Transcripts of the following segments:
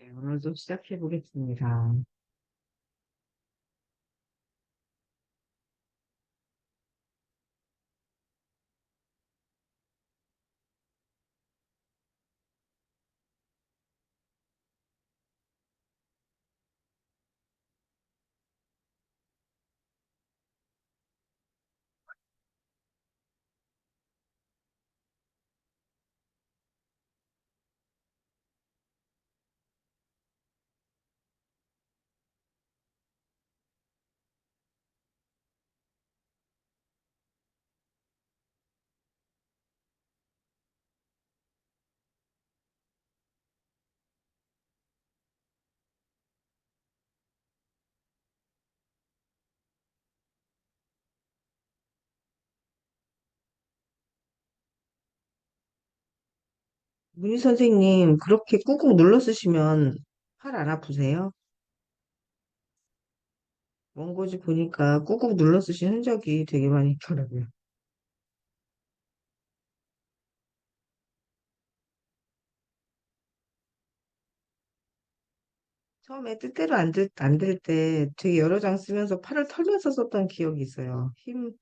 네, 오늘도 시작해 보겠습니다. 문희 선생님, 그렇게 꾹꾹 눌러 쓰시면 팔 안 아프세요? 원고지 보니까 꾹꾹 눌러 쓰신 흔적이 되게 많이 있더라고요. 처음에 뜻대로 안 될 때 되게 여러 장 쓰면서 팔을 털면서 썼던 기억이 있어요. 힘을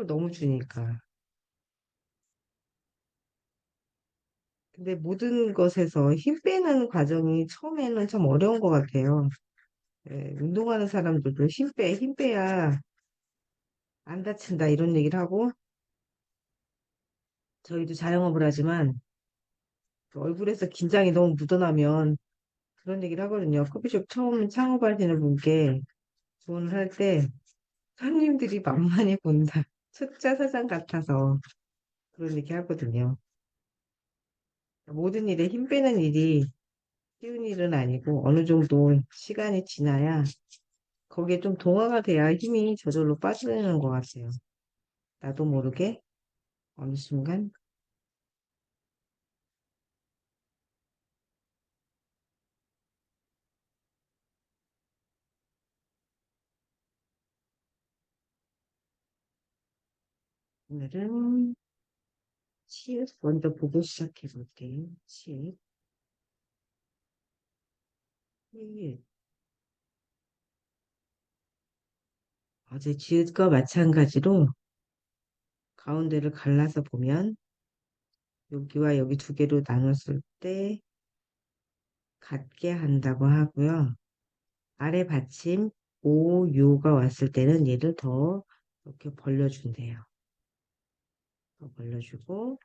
너무 주니까. 근데 모든 것에서 힘 빼는 과정이 처음에는 참 어려운 것 같아요. 예, 운동하는 사람들도 힘 빼야 안 다친다 이런 얘기를 하고, 저희도 자영업을 하지만 그 얼굴에서 긴장이 너무 묻어나면 그런 얘기를 하거든요. 커피숍 처음 창업하시는 분께 조언을 할 때 손님들이 만만히 본다. 숫자 사장 같아서 그런 얘기 하거든요. 모든 일에 힘 빼는 일이 쉬운 일은 아니고 어느 정도 시간이 지나야 거기에 좀 동화가 돼야 힘이 저절로 빠지는 것 같아요. 나도 모르게 어느 순간 오늘은 치읓 먼저 보고 시작해 볼게요. 치읓. 치읓. 어제 지읒과 마찬가지로 가운데를 갈라서 보면 여기와 여기 두 개로 나눴을 때 같게 한다고 하고요. 아래 받침 오, 요가 왔을 때는 얘를 더 이렇게 벌려준대요. 더 벌려주고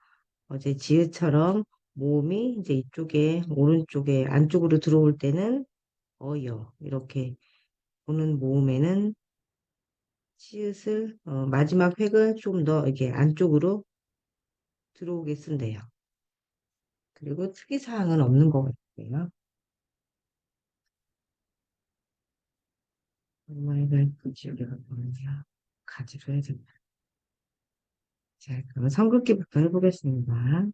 어제 지읒처럼 모음이 이제 이쪽에 오른쪽에 안쪽으로 들어올 때는 어여 이렇게 오는 모음에는 치읓을 마지막 획을 좀 더 이렇게 안쪽으로 들어오게 쓴대요. 그리고 특이사항은 없는 것 같아요. 정말 구치를 보면서 가지로 해야 된다. 자, 그럼 삼국기부터 해보겠습니다.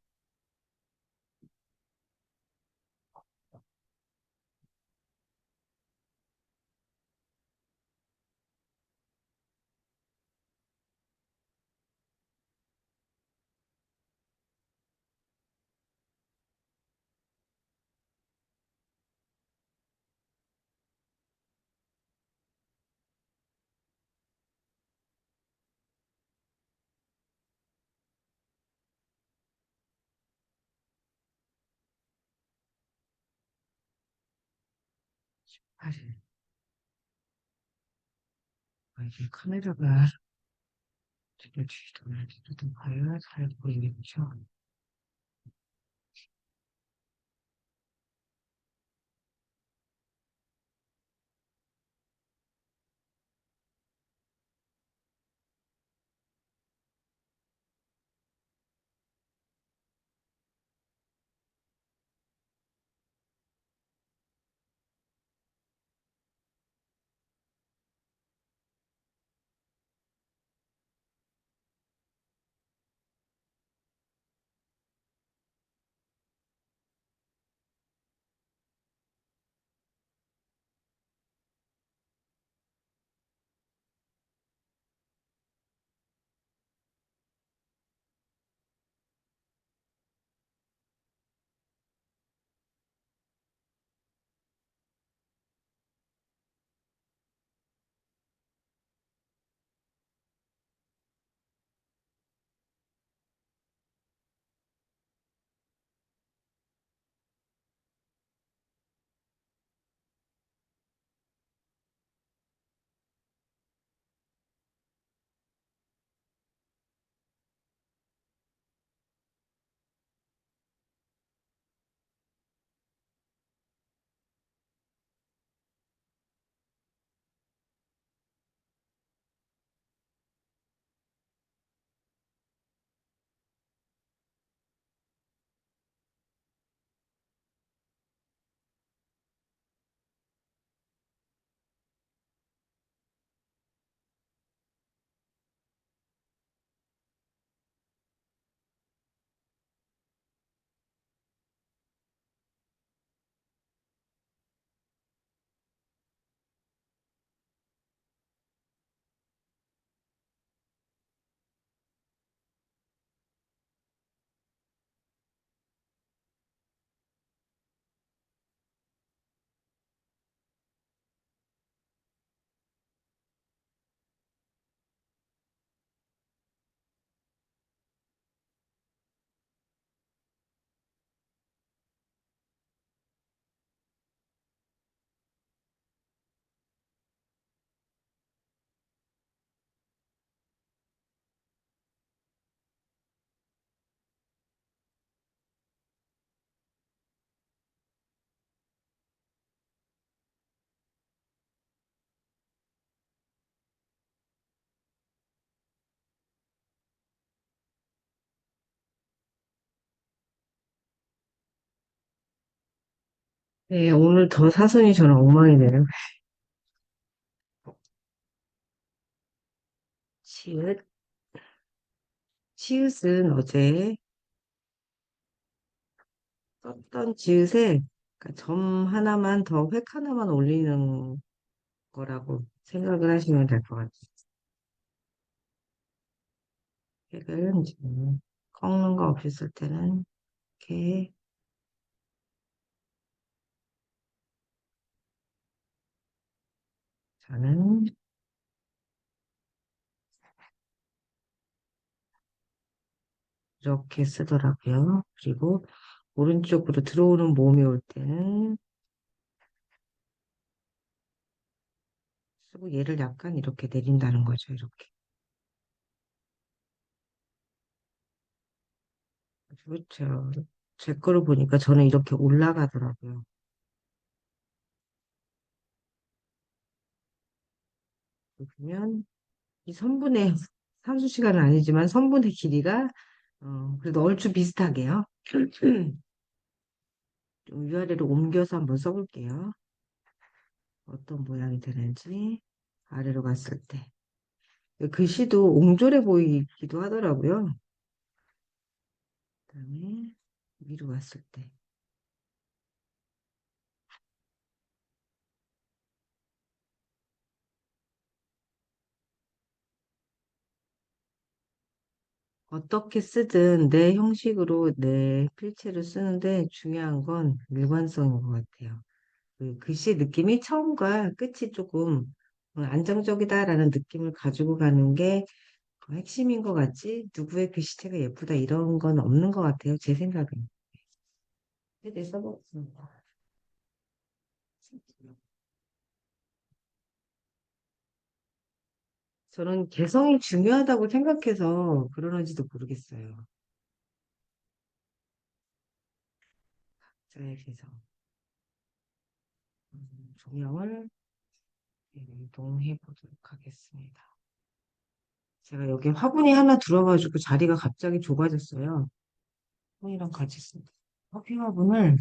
8일. 이게 카메라가 들려주지도 않는데도 봐야 잘 보이겠죠? 네, 오늘 더 사선이 저는 엉망이네요. 치읓, 치읓은 어제 썼던 지읒에 그러니까 점 하나만 더 획 하나만 올리는 거라고 생각을 하시면 될 것 같아요. 획을 이제 꺾는 거 없이 쓸 때는 이렇게 저는 이렇게 쓰더라고요. 그리고 오른쪽으로 들어오는 모음이 올 때는 쓰고 얘를 약간 이렇게 내린다는 거죠. 이렇게. 그렇죠. 제 거를 보니까 저는 이렇게 올라가더라고요. 그러면 이 선분의 산수 시간은 아니지만 선분의 길이가 그래도 얼추 비슷하게요. 좀 위아래로 옮겨서 한번 써볼게요. 어떤 모양이 되는지 아래로 갔을 때 글씨도 옹졸해 보이기도 하더라고요. 그다음에 위로 갔을 때 어떻게 쓰든 내 형식으로 내 필체를 쓰는데 중요한 건 일관성인 것 같아요. 그 글씨 느낌이 처음과 끝이 조금 안정적이다라는 느낌을 가지고 가는 게 핵심인 것 같지? 누구의 글씨체가 예쁘다 이런 건 없는 것 같아요. 제 생각은. 네, 써보겠습니다. 저는 개성이 중요하다고 생각해서 그러는지도 모르겠어요. 저의 개성. 조명을 이동해 보도록 하겠습니다. 제가 여기 화분이 하나 들어가지고 자리가 갑자기 좁아졌어요. 화분이랑 같이 씁니다. 커피 화분을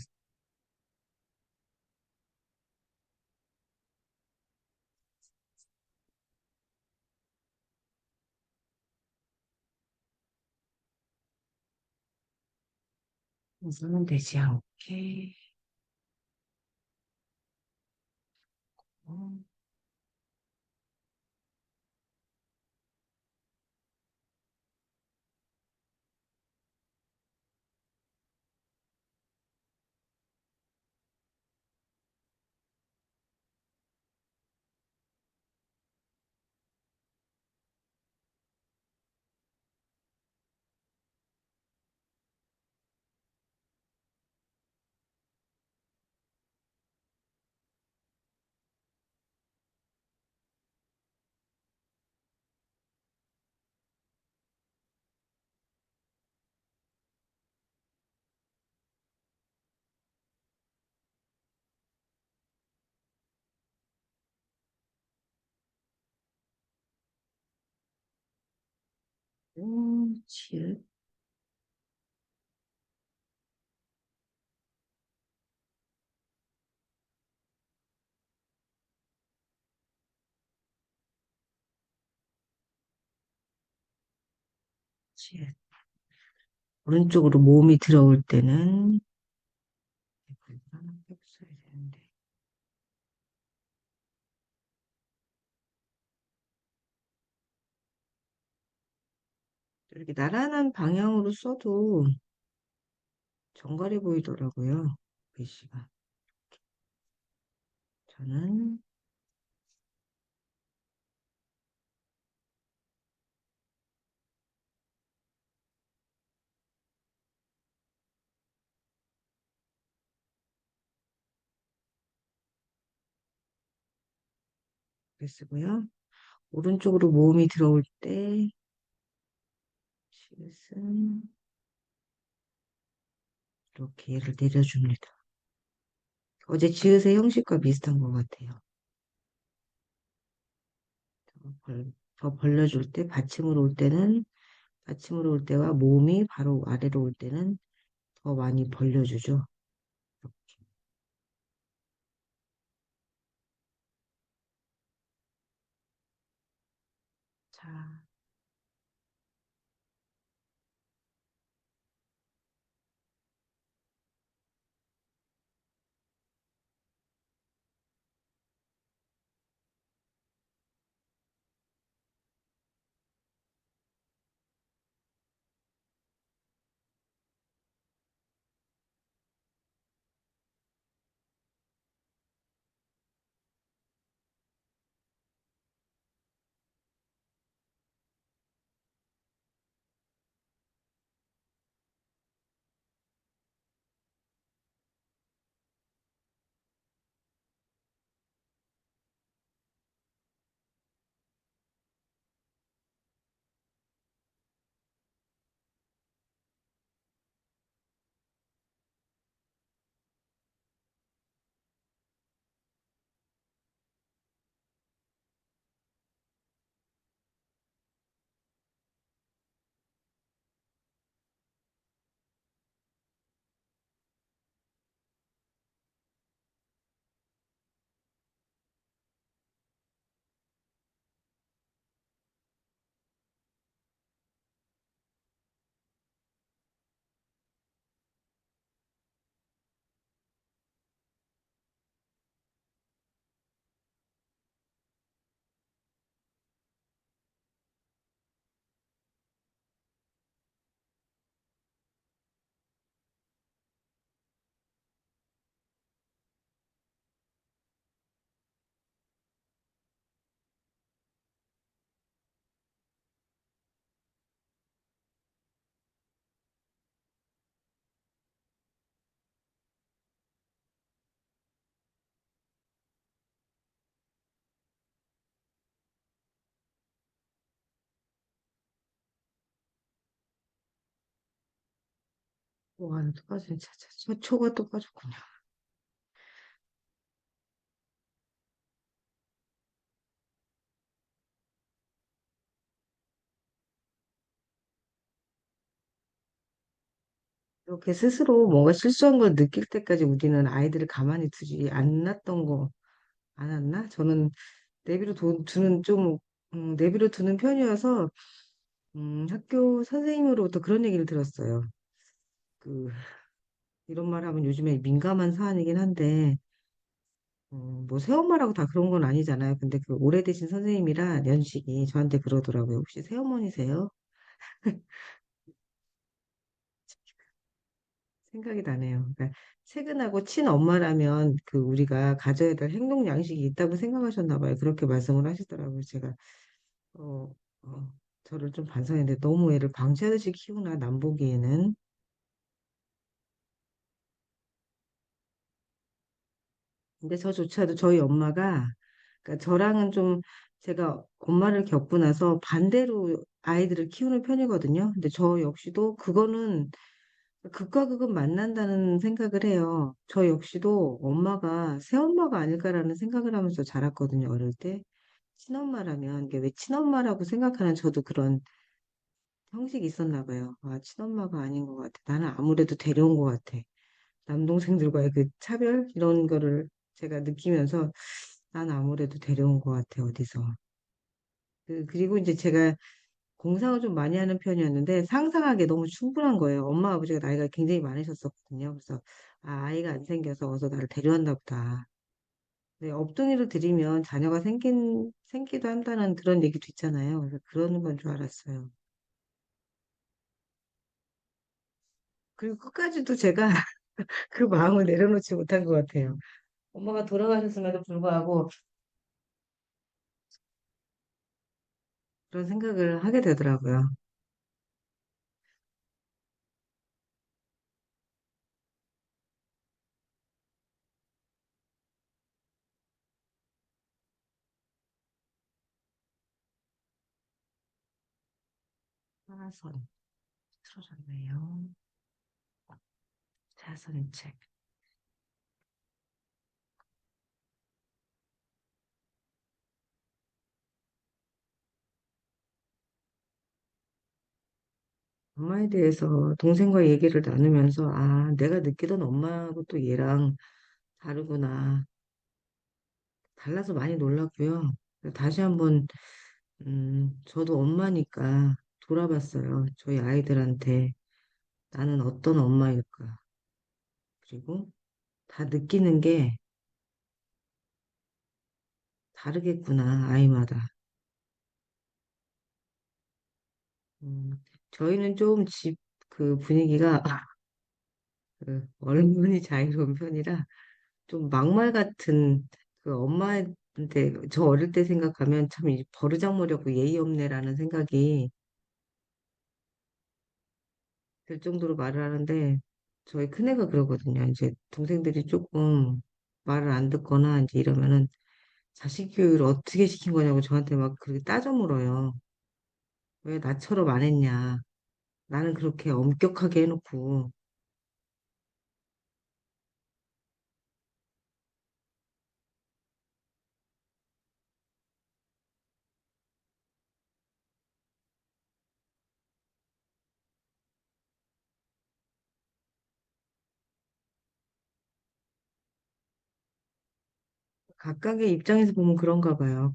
우선은 되지 않게 어, 치읓, 치읓. 오른쪽으로 몸이 들어올 때는 하나 뺐어야 되는데 이렇게 나란한 방향으로 써도 정갈해 보이더라고요. 글씨가. 저는 이렇게 쓰고요. 오른쪽으로 모음이 들어올 때 치읓은 이렇게 얘를 내려줍니다. 어제 지읒의 형식과 비슷한 것 같아요. 더 벌려줄 때 받침으로 올 때와 모음이 바로 아래로 올 때는 더 많이 벌려주죠. 자, 와, 또 빠지네. 초가 또 빠졌군요. 이렇게 스스로 뭔가 실수한 걸 느낄 때까지 우리는 아이들을 가만히 두지 않았던 거, 않았나? 저는 두는 좀, 내비로 두는 편이어서, 학교 선생님으로부터 그런 얘기를 들었어요. 그, 이런 말 하면 요즘에 민감한 사안이긴 한데, 뭐, 새엄마라고 다 그런 건 아니잖아요. 근데 그 오래되신 선생님이라 연식이 저한테 그러더라고요. 혹시 새어머니세요? 생각이 나네요. 그러니까 최근하고 친엄마라면 그 우리가 가져야 될 행동 양식이 있다고 생각하셨나 봐요. 그렇게 말씀을 하시더라고요. 제가 어, 저를 좀 반성했는데 너무 애를 방치하듯이 키우나 남 보기에는. 근데 저조차도 저희 엄마가 그러니까 저랑은 좀 제가 엄마를 겪고 나서 반대로 아이들을 키우는 편이거든요. 근데 저 역시도 그거는 극과 극은 만난다는 생각을 해요. 저 역시도 엄마가 새엄마가 아닐까라는 생각을 하면서 자랐거든요, 어릴 때. 친엄마라면, 이게 왜 친엄마라고 생각하는 저도 그런 형식이 있었나 봐요. 아, 친엄마가 아닌 것 같아. 나는 아무래도 데려온 것 같아. 남동생들과의 그 차별? 이런 거를 제가 느끼면서 나는 아무래도 데려온 것 같아, 어디서. 그리고 이제 제가 공상을 좀 많이 하는 편이었는데 상상하기에 너무 충분한 거예요. 엄마 아버지가 나이가 굉장히 많으셨었거든요. 그래서 아, 아이가 안 생겨서 어서 나를 데려왔나 보다. 네, 업둥이를 들이면 자녀가 생기도 한다는 그런 얘기도 있잖아요. 그래서 그러는 건 줄 알았어요. 그리고 끝까지도 제가 그 마음을 내려놓지 못한 것 같아요. 엄마가 돌아가셨음에도 불구하고 그런 생각을 하게 되더라고요. 사선 틀어졌네요. 자선책. 엄마에 대해서 동생과 얘기를 나누면서, 아, 내가 느끼던 엄마하고 또 얘랑 다르구나. 달라서 많이 놀랐고요. 다시 한번 저도 엄마니까 돌아봤어요. 저희 아이들한테 나는 어떤 엄마일까. 그리고 다 느끼는 게 다르겠구나, 아이마다. 저희는 좀 집 그 분위기가 그 얼굴이 자유로운 편이라 좀 막말 같은 그 엄마한테 저 어릴 때 생각하면 참 버르장머리하고 예의 없네라는 생각이 될 정도로 말을 하는데 저희 큰애가 그러거든요. 이제 동생들이 조금 말을 안 듣거나 이제 이러면은 자식 교육을 어떻게 시킨 거냐고 저한테 막 그렇게 따져 물어요. 왜 나처럼 안 했냐. 나는 그렇게 엄격하게 해놓고 각각의 입장에서 보면 그런가 봐요.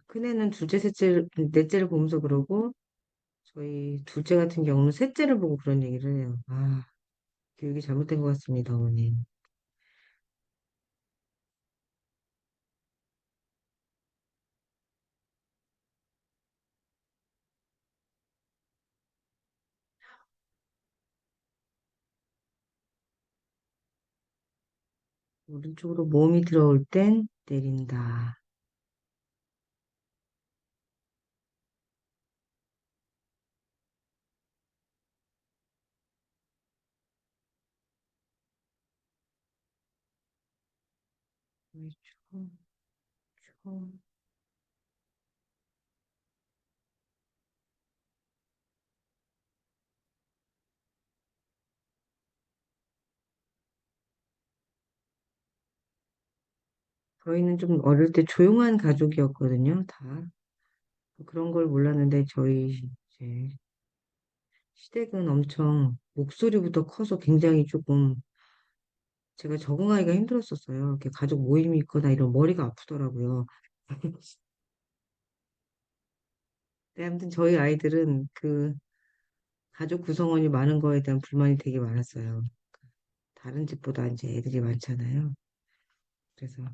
큰애는 둘째, 셋째, 넷째를 보면서 그러고 저희 둘째 같은 경우는 셋째를 보고 그런 얘기를 해요. 아, 교육이 잘못된 것 같습니다, 어머니. 오른쪽으로 몸이 들어올 땐 내린다. 왼쪽, 쪽. 저희는 좀 어릴 때 조용한 가족이었거든요, 다. 그런 걸 몰랐는데 저희 이제 시댁은 엄청 목소리부터 커서 굉장히 조금 제가 적응하기가 힘들었었어요. 이렇게 가족 모임이 있거나 이런 머리가 아프더라고요. 네, 아무튼 저희 아이들은 그 가족 구성원이 많은 거에 대한 불만이 되게 많았어요. 다른 집보다 이제 애들이 많잖아요. 그래서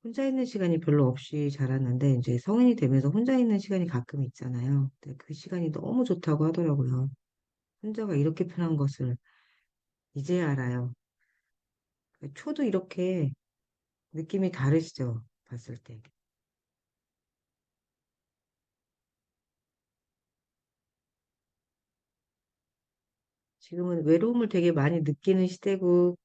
혼자 있는 시간이 별로 없이 자랐는데 이제 성인이 되면서 혼자 있는 시간이 가끔 있잖아요. 근데 그 시간이 너무 좋다고 하더라고요. 혼자가 이렇게 편한 것을 이제야 알아요. 초도 이렇게 느낌이 다르시죠? 봤을 때. 지금은 외로움을 되게 많이 느끼는 시대고,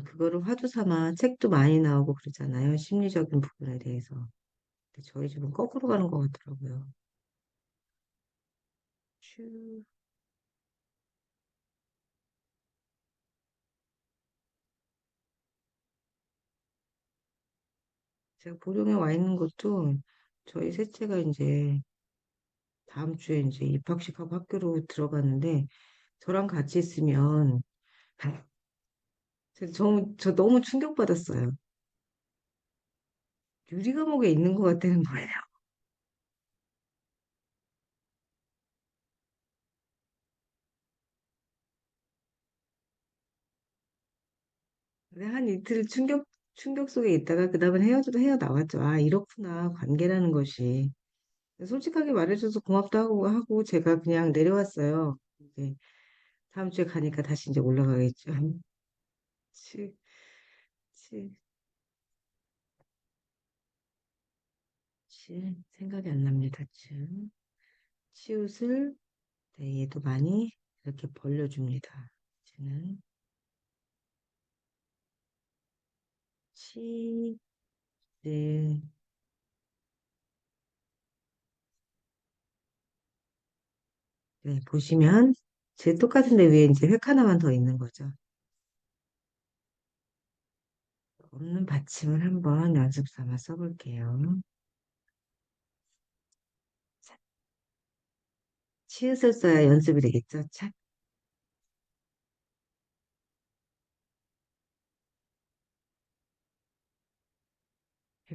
그거를 화두 삼아 책도 많이 나오고 그러잖아요. 심리적인 부분에 대해서. 근데 저희 집은 거꾸로 가는 것 같더라고요. 슈, 제가 보령에 와 있는 것도 저희 셋째가 이제 다음 주에 이제 입학식하고 학교로 들어가는데 저랑 같이 있으면 저 너무 충격받았어요. 유리 감옥에 있는 것 같다는 거예요. 근데 한 이틀 충격 속에 있다가 그 다음에 헤어 나왔죠. 아, 이렇구나. 관계라는 것이. 솔직하게 말해줘서 고맙다 하고 제가 그냥 내려왔어요. 이제 다음 주에 가니까 다시 이제 올라가겠죠. 치, 치, 생각이 안 납니다. 치웃을 네, 얘도 많이 이렇게 벌려줍니다. 쟤는 치, 네, 네, 보시면 제 똑같은데 위에 이제 획 하나만 더 있는 거죠. 없는 받침을 한번 연습 삼아 써볼게요. 자, 치읓을 써야 연습이 되겠죠? 차,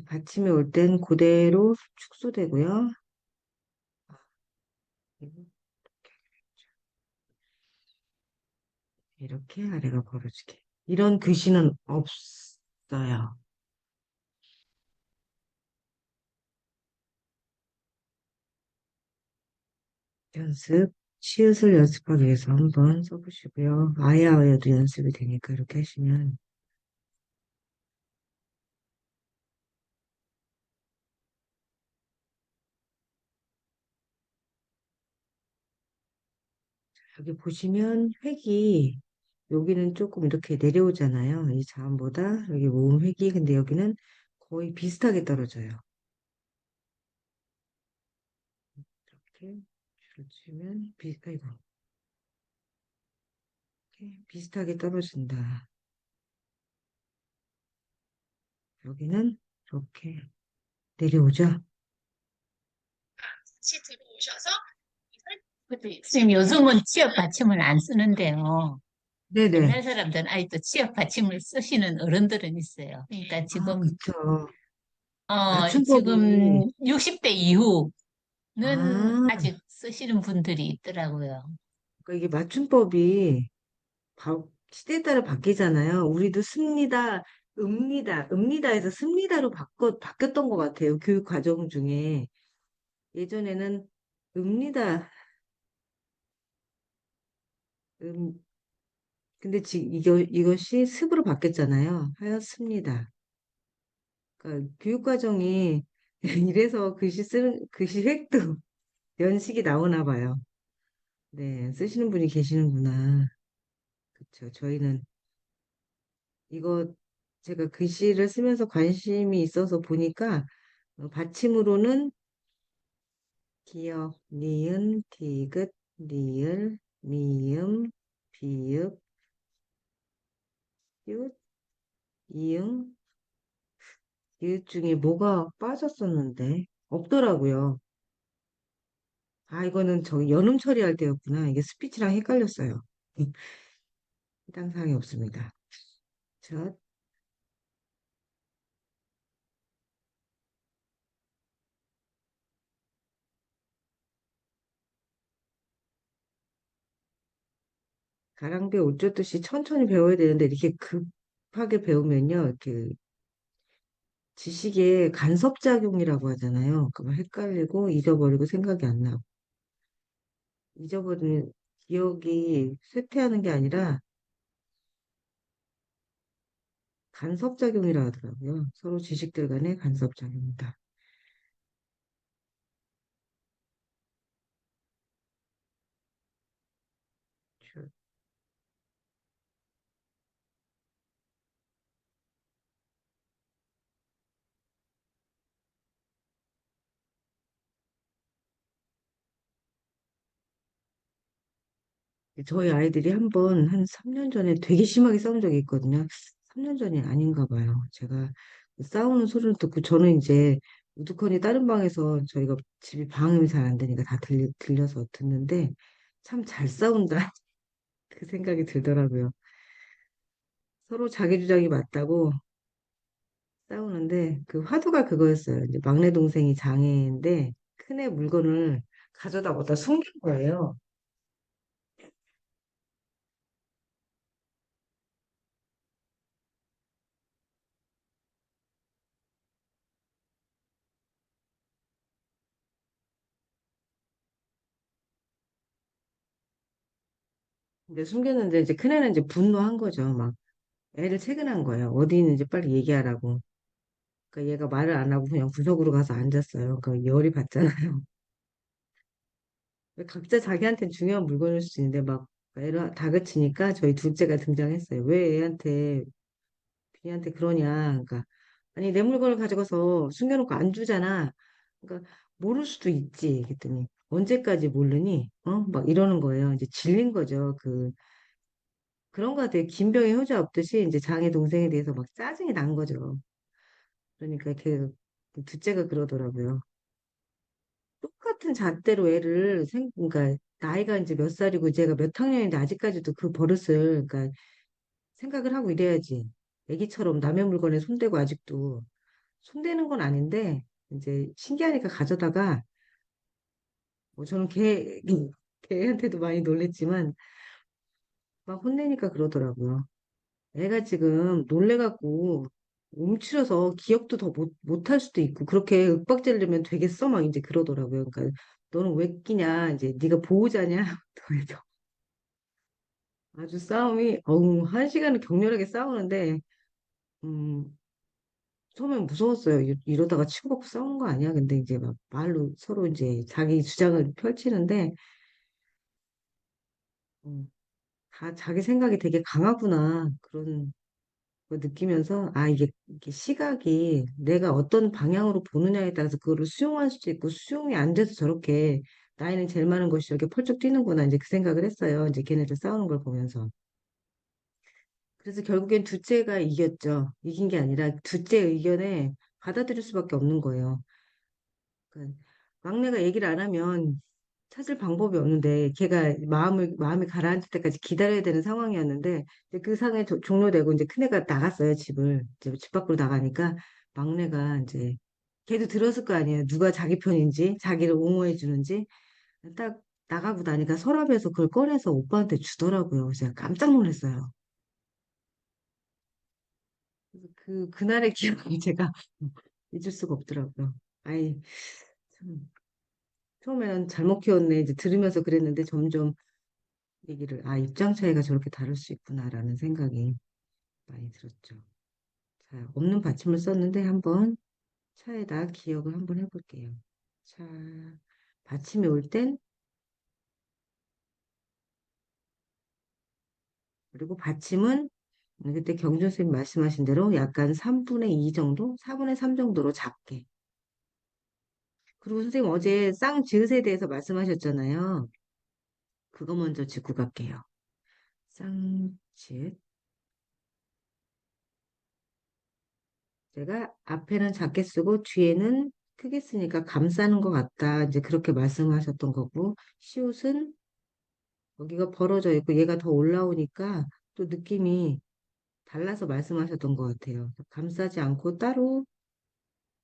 받침이 올 땐 그대로 축소되고요. 그리고 이렇게 아래가 벌어지게. 이런 글씨는 없어요. 연습, 시옷을 연습하기 위해서 한번 써보시고요. 아야어야도 연습이 되니까 이렇게 하시면 여기 보시면 획이 여기는 조금 이렇게 내려오잖아요. 이 자음보다 여기 모음 획이 근데 여기는 거의 비슷하게 떨어져요. 이렇게 줄을 치면 아이고 이렇게 비슷하게 떨어진다. 여기는 이렇게 내려오죠. 같이 들어오셔서 선생님 요즘은 취업 받침을 안 쓰는데요. 네네. 옛날 사람들은 아직도 취업 받침을 쓰시는 어른들은 있어요. 그러니까 아, 지금 그쵸. 지금 맞춤법이 60대 이후는 아, 아직 쓰시는 분들이 있더라고요. 그러니까 이게 맞춤법이 시대에 따라 바뀌잖아요. 우리도 습니다, 읍니다에서 습니다로 바뀌었던 것 같아요. 교육 과정 중에. 예전에는 읍니다, 음, 근데 지금 이것이 습으로 바뀌었잖아요. 하였습니다. 그러니까 교육 과정이 이래서 글씨 획도 연식이 나오나 봐요. 네, 쓰시는 분이 계시는구나. 그쵸. 저희는 이거 제가 글씨를 쓰면서 관심이 있어서 보니까 받침으로는 기역, 니은, 디귿, 리을, 미음, 비읍, 윷, 이응, 이웃 중에 뭐가 빠졌었는데 없더라고요. 아, 이거는 저기 연음 처리할 때였구나. 이게 스피치랑 헷갈렸어요. 해당 사항이 없습니다. 자, 가랑비에 옷 젖듯이 천천히 배워야 되는데 이렇게 급하게 배우면요. 이렇게 지식의 간섭작용이라고 하잖아요. 그만 헷갈리고 잊어버리고 생각이 안 나고. 잊어버리는 기억이 쇠퇴하는 게 아니라 간섭작용이라 하더라고요. 서로 지식들 간의 간섭작용이다. 저희 아이들이 한 3년 전에 되게 심하게 싸운 적이 있거든요. 3년 전이 아닌가 봐요. 제가 싸우는 소리를 듣고 저는 이제 우두커니 다른 방에서 저희가 집이 방음이 잘 안 되니까 다 들려서 듣는데 참 잘 싸운다. 그 생각이 들더라고요. 서로 자기 주장이 맞다고 싸우는데 그 화두가 그거였어요. 이제 막내 동생이 장애인데 큰애 물건을 가져다 어디다 숨긴 거예요. 근데 숨겼는데 이제 큰애는 이제 분노한 거죠. 막 애를 체근한 거예요. 어디 있는지 빨리 얘기하라고. 그러니까 얘가 말을 안 하고 그냥 구석으로 가서 앉았어요. 그러니까 열이 받잖아요. 각자 자기한테는 중요한 물건일 수 있는데 막 애를 다그치니까 저희 둘째가 등장했어요. 왜 애한테 비니한테 그러냐. 그러니까 아니 내 물건을 가져가서 숨겨놓고 안 주잖아. 그러니까 모를 수도 있지. 그랬더니 언제까지 모르니? 막 이러는 거예요. 이제 질린 거죠. 그런 거 같아요. 김병희 효자 없듯이 이제 장애 동생에 대해서 막 짜증이 난 거죠. 그러니까 둘째가 그러더라고요. 똑같은 잣대로 그러니까 나이가 이제 몇 살이고 제가 몇 학년인데 아직까지도 그 버릇을 그러니까 생각을 하고 이래야지. 애기처럼 남의 물건에 손대고 아직도 손대는 건 아닌데 이제 신기하니까 가져다가 뭐 저는 걔한테도 많이 놀랬지만 막 혼내니까 그러더라고요. 애가 지금 놀래갖고 움츠려서 기억도 더 못할 수도 있고 그렇게 윽박지를 내면 되겠어? 막 이제 그러더라고요. 그러니까 너는 왜 끼냐? 이제 네가 보호자냐? 그래서 아주 싸움이 한 시간을 격렬하게 싸우는데 음, 처음엔 무서웠어요. 이러다가 치고받고 싸우는 거 아니야? 근데 이제 막 말로 서로 이제 자기 주장을 펼치는데 음, 다 자기 생각이 되게 강하구나 그런 거 느끼면서 아 이게 시각이 내가 어떤 방향으로 보느냐에 따라서 그거를 수용할 수도 있고 수용이 안 돼서 저렇게 나이는 제일 많은 것이 저렇게 펄쩍 뛰는구나 이제 그 생각을 했어요. 이제 걔네들 싸우는 걸 보면서. 그래서 결국엔 둘째가 이겼죠. 이긴 게 아니라 둘째 의견에 받아들일 수밖에 없는 거예요. 그러니까 막내가 얘기를 안 하면 찾을 방법이 없는데 걔가 마음이 가라앉을 때까지 기다려야 되는 상황이었는데 이제 그 상황이 종료되고 이제 큰애가 나갔어요 집을 이제 집 밖으로 나가니까 막내가 이제 걔도 들었을 거 아니에요 누가 자기 편인지 자기를 옹호해 주는지 딱 나가고 나니까 서랍에서 그걸 꺼내서 오빠한테 주더라고요. 제가 깜짝 놀랐어요. 그래서 그날의 기억이 제가 잊을 수가 없더라고요. 아이 참 처음에는 잘못 키웠네 이제 들으면서 그랬는데 점점 얘기를, 입장 차이가 저렇게 다를 수 있구나라는 생각이 많이 들었죠. 자, 없는 받침을 썼는데 한번 차에다 기억을 한번 해볼게요. 차, 받침이 올 땐, 그리고 받침은 그때 경준 선생님 말씀하신 대로 약간 3분의 2 정도? 4분의 3 정도로 작게. 그리고 선생님 어제 쌍지읒에 대해서 말씀하셨잖아요. 그거 먼저 짚고 갈게요. 쌍지읒. 제가 앞에는 작게 쓰고 뒤에는 크게 쓰니까 감싸는 것 같다. 이제 그렇게 말씀하셨던 거고, 시옷은 여기가 벌어져 있고 얘가 더 올라오니까 또 느낌이 달라서 말씀하셨던 것 같아요. 감싸지 않고 따로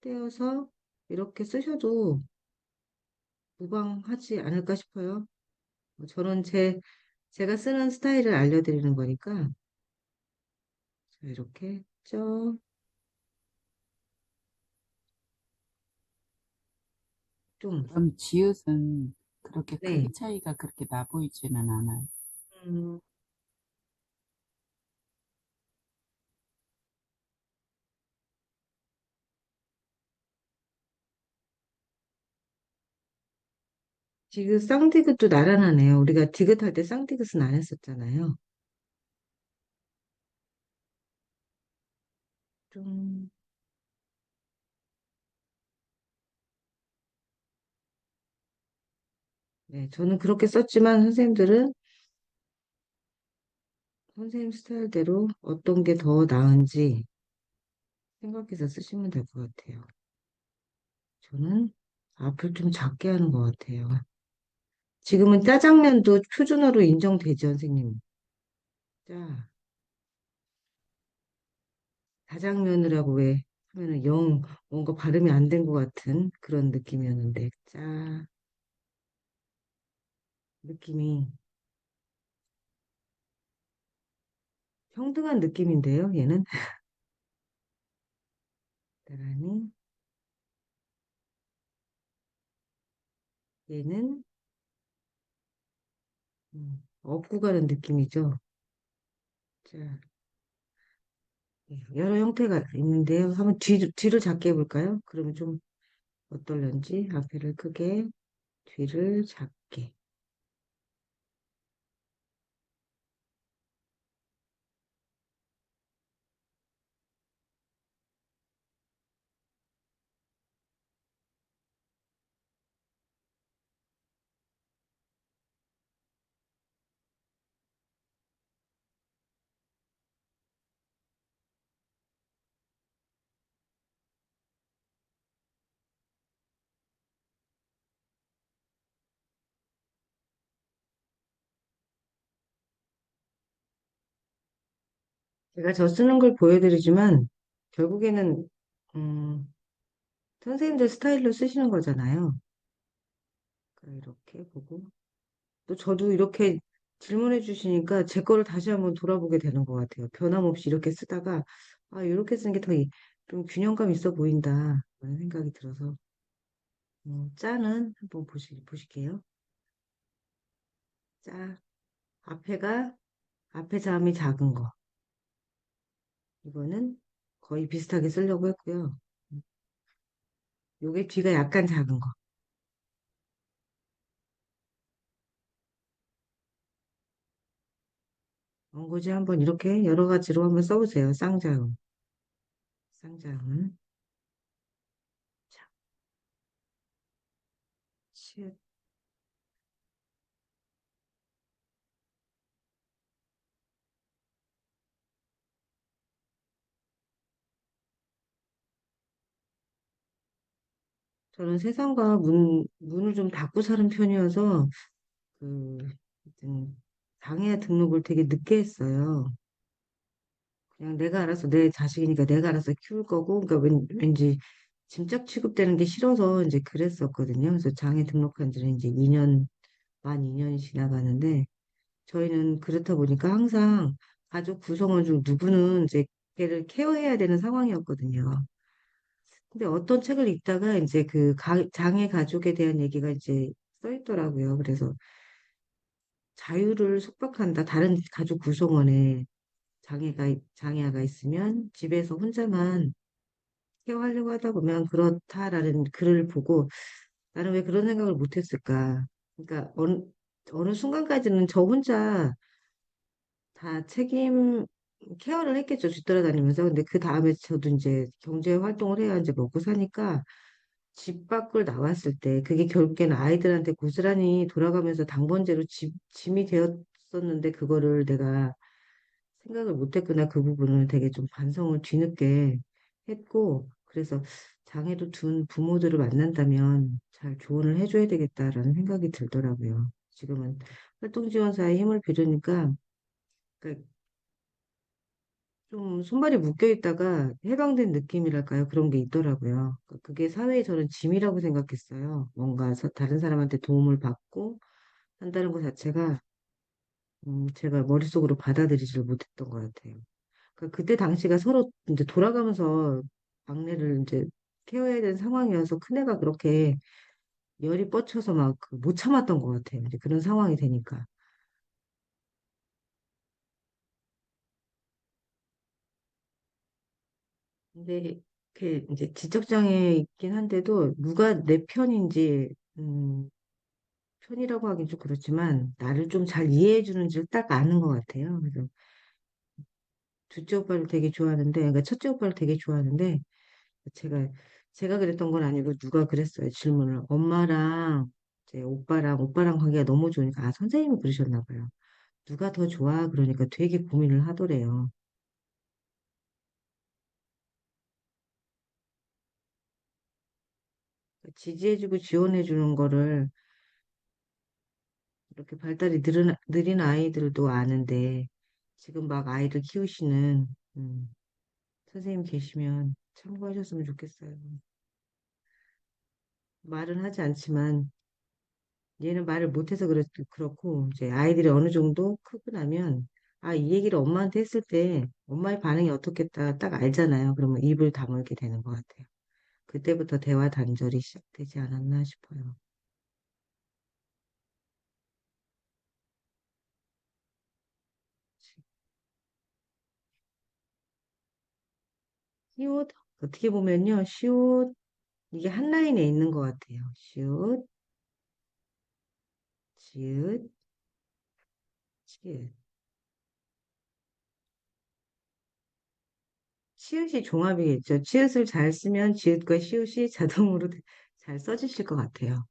떼어서 이렇게 쓰셔도 무방하지 않을까 싶어요. 저는 제가 쓰는 스타일을 알려드리는 거니까 자, 이렇게 좀, 그럼 지읒은 그렇게 네. 크기 차이가 그렇게 나 보이지는 않아요. 음, 지금 쌍디귿도 나란하네요. 우리가 디귿할 때 쌍디귿은 안 했었잖아요. 좀, 네, 저는 그렇게 썼지만 선생님들은 선생님 스타일대로 어떤 게 더 나은지 생각해서 쓰시면 될 것 같아요. 저는 앞을 좀 작게 하는 것 같아요. 지금은 짜장면도 표준어로 인정되죠, 선생님. 짜, 자장면이라고 왜 하면은 뭔가 발음이 안 된 것 같은 그런 느낌이었는데, 느낌이 평등한 느낌인데요, 얘는. 나란히, 얘는 업고 가는 느낌이죠. 자, 여러 형태가 있는데요. 한번 뒤를 작게 해볼까요? 그러면 좀 어떨런지 앞에를 크게, 뒤를 작게. 제가 저 쓰는 걸 보여드리지만 결국에는 음, 선생님들 스타일로 쓰시는 거잖아요. 그러니까 이렇게 보고. 또 저도 이렇게 질문해 주시니까 제 거를 다시 한번 돌아보게 되는 것 같아요. 변함없이 이렇게 쓰다가, 아, 이렇게 쓰는 게 더 좀 균형감 있어 보인다. 라는 생각이 들어서. 짜는 한번 보실게요. 짜. 앞에가, 앞에 자음이 작은 거. 이거는 거의 비슷하게 쓰려고 했고요. 요게 뒤가 약간 작은 거. 원고지 한번 이렇게 여러 가지로 한번 써보세요. 쌍자음. 쌍자음. 자, 치읓. 저는 세상과 문을 좀 닫고 사는 편이어서, 하여튼 장애 등록을 되게 늦게 했어요. 그냥 내가 알아서 내 자식이니까 내가 알아서 키울 거고, 그러니까 왠지 짐짝 취급되는 게 싫어서 이제 그랬었거든요. 그래서 장애 등록한 지는 이제 2년, 만 2년이 지나가는데, 저희는 그렇다 보니까 항상 가족 구성원 중 누구는 이제 걔를 케어해야 되는 상황이었거든요. 근데 어떤 책을 읽다가 이제 장애 가족에 대한 얘기가 이제 써 있더라고요. 그래서 자유를 속박한다. 다른 가족 구성원에 장애아가 있으면 집에서 혼자만 케어하려고 하다 보면 그렇다라는 글을 보고 나는 왜 그런 생각을 못했을까? 그러니까 어느 순간까지는 저 혼자 다 케어를 했겠죠. 뒤따라다니면서. 근데 그 다음에 저도 이제 경제 활동을 해야 이제 먹고 사니까 집 밖을 나왔을 때 그게 결국에는 아이들한테 고스란히 돌아가면서 당번제로 짐이 되었었는데 그거를 내가 생각을 못했구나. 그 부분을 되게 좀 반성을 뒤늦게 했고 그래서 장애도 둔 부모들을 만난다면 잘 조언을 해줘야 되겠다라는 생각이 들더라고요. 지금은 활동지원사의 힘을 빌으니까 그러니까 좀 손발이 묶여 있다가 해방된 느낌이랄까요? 그런 게 있더라고요. 그게 사회에 저는 짐이라고 생각했어요. 뭔가 다른 사람한테 도움을 받고 한다는 것 자체가 제가 머릿속으로 받아들이지를 못했던 것 같아요. 그때 당시가 서로 이제 돌아가면서 막내를 이제 케어해야 되는 상황이어서 큰애가 그렇게 열이 뻗쳐서 막 못 참았던 것 같아요. 이제 그런 상황이 되니까. 근데 이제 지적장애 있긴 한데도 누가 내 편인지 편이라고 하긴 좀 그렇지만 나를 좀 잘 이해해 주는지를 딱 아는 것 같아요. 그래서 둘째 오빠를 되게 좋아하는데, 그러니까 첫째 오빠를 되게 좋아하는데 제가 제가 그랬던 건 아니고 누가 그랬어요. 질문을 엄마랑 이제 오빠랑 관계가 너무 좋으니까 아 선생님이 그러셨나 봐요. 누가 더 좋아? 그러니까 되게 고민을 하더래요. 지지해주고 지원해주는 거를 이렇게 발달이 느린 아이들도 아는데 지금 막 아이를 키우시는 선생님 계시면 참고하셨으면 좋겠어요. 말은 하지 않지만 얘는 말을 못해서 그렇고 이제 아이들이 어느 정도 크고 나면 아, 이 얘기를 엄마한테 했을 때 엄마의 반응이 어떻겠다 딱 알잖아요. 그러면 입을 다물게 되는 것 같아요. 그때부터 대화 단절이 시작되지 않았나 싶어요. 시옷 어떻게 보면요. 시옷 이게 한 라인에 있는 것 같아요. 시옷, 지읒, 치읓. 치읓이 종합이겠죠. 치읓을 잘 쓰면 지읒과 시읒이 자동으로 잘 써지실 것 같아요.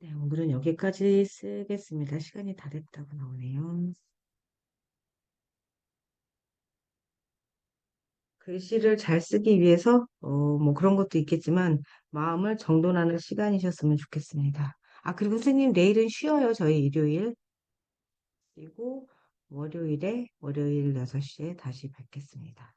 네, 오늘은 여기까지 쓰겠습니다. 시간이 다 됐다고 나오네요. 글씨를 잘 쓰기 위해서, 뭐 그런 것도 있겠지만, 마음을 정돈하는 시간이셨으면 좋겠습니다. 아, 그리고 선생님, 내일은 쉬어요. 저희 일요일. 그리고, 월요일 6시에 다시 뵙겠습니다.